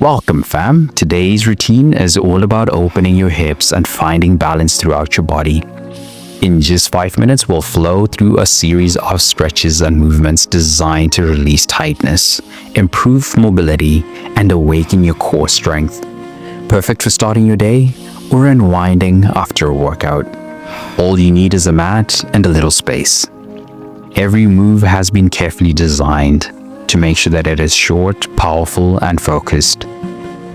Welcome fam, today's routine is all about opening your hips and finding balance throughout your body. In just 5 minutes, we'll flow through a series of stretches and movements designed to release tightness, improve mobility, and awaken your core strength. Perfect for starting your day or unwinding after a workout. All you need is a mat and a little space. Every move has been carefully designed to make sure that it is short, powerful, and focused.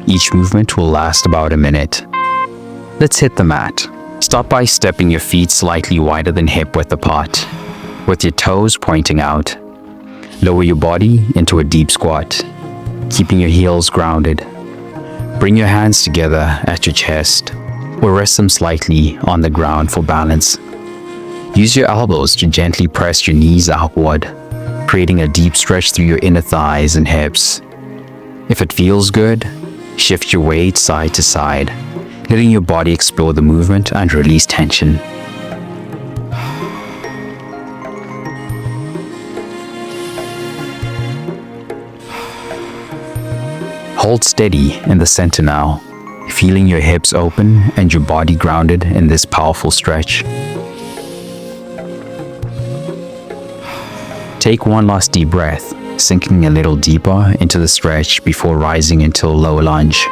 Each movement will last about a minute. Let's hit the mat. Start by stepping your feet slightly wider than hip width apart, with your toes pointing out. Lower your body into a deep squat, keeping your heels grounded. Bring your hands together at your chest, or rest them slightly on the ground for balance. Use your elbows to gently press your knees outward, creating a deep stretch through your inner thighs and hips. If it feels good, shift your weight side to side, letting your body explore the movement and release tension. Hold steady in the center now, feeling your hips open and your body grounded in this powerful stretch. Take one last deep breath, sinking a little deeper into the stretch before rising into a low lunge.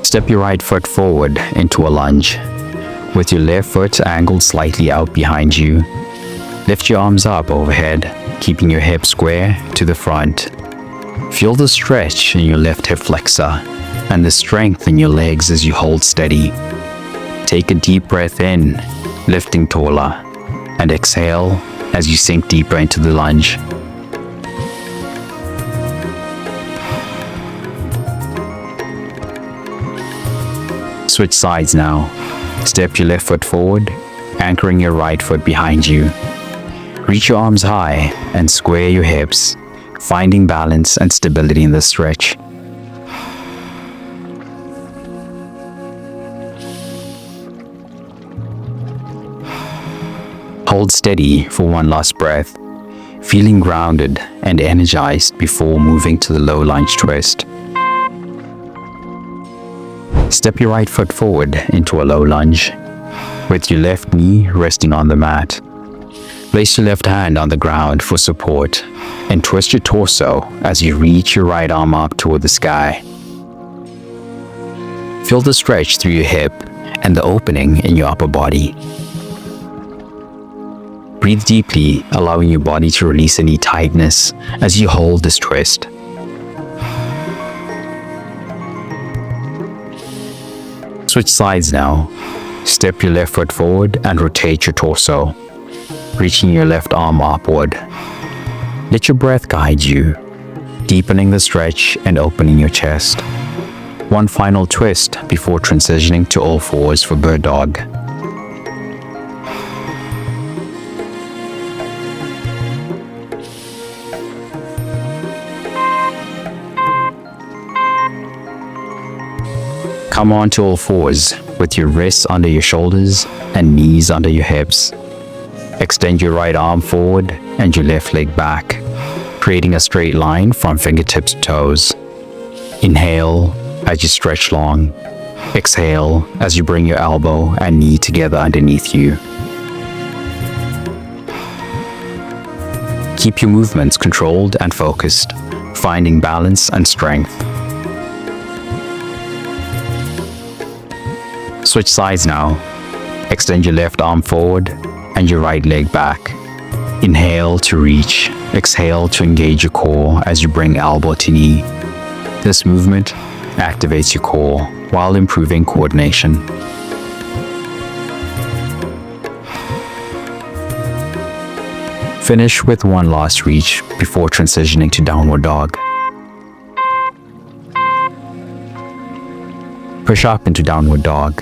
Step your right foot forward into a lunge, with your left foot angled slightly out behind you. Lift your arms up overhead, keeping your hips square to the front. Feel the stretch in your left hip flexor and the strength in your legs as you hold steady. Take a deep breath in, lifting taller, and exhale as you sink deeper into the lunge. Switch sides now. Step your left foot forward, anchoring your right foot behind you. Reach your arms high and square your hips, finding balance and stability in the stretch. Hold steady for one last breath, feeling grounded and energized before moving to the low lunge twist. Step your right foot forward into a low lunge, with your left knee resting on the mat. Place your left hand on the ground for support and twist your torso as you reach your right arm up toward the sky. Feel the stretch through your hip and the opening in your upper body. Breathe deeply, allowing your body to release any tightness as you hold this twist. Switch sides now. Step your left foot forward and rotate your torso, reaching your left arm upward. Let your breath guide you, deepening the stretch and opening your chest. One final twist before transitioning to all fours for bird dog. Come on to all fours with your wrists under your shoulders and knees under your hips. Extend your right arm forward and your left leg back, creating a straight line from fingertips to toes. Inhale as you stretch long. Exhale as you bring your elbow and knee together underneath you. Keep your movements controlled and focused, finding balance and strength. Switch sides now. Extend your left arm forward and your right leg back. Inhale to reach. Exhale to engage your core as you bring elbow to knee. This movement activates your core while improving coordination. Finish with one last reach before transitioning to downward dog. Push up into downward dog,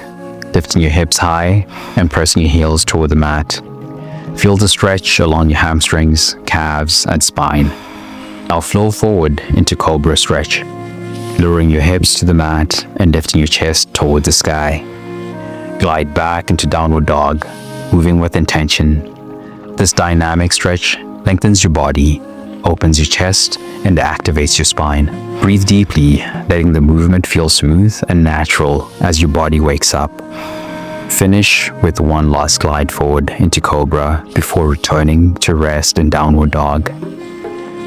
lifting your hips high and pressing your heels toward the mat. Feel the stretch along your hamstrings, calves, and spine. Now flow forward into Cobra stretch, lowering your hips to the mat and lifting your chest toward the sky. Glide back into downward dog, moving with intention. This dynamic stretch lengthens your body, opens your chest and activates your spine. Breathe deeply, letting the movement feel smooth and natural as your body wakes up. Finish with one last glide forward into Cobra before returning to rest and downward dog.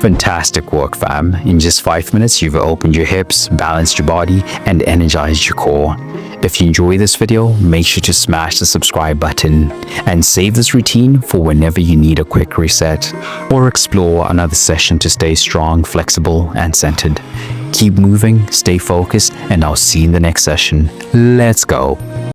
Fantastic work, fam. In just 5 minutes, you've opened your hips, balanced your body, and energized your core. If you enjoy this video, make sure to smash the subscribe button and save this routine for whenever you need a quick reset or explore another session to stay strong, flexible, and centered. Keep moving, stay focused, and I'll see you in the next session. Let's go.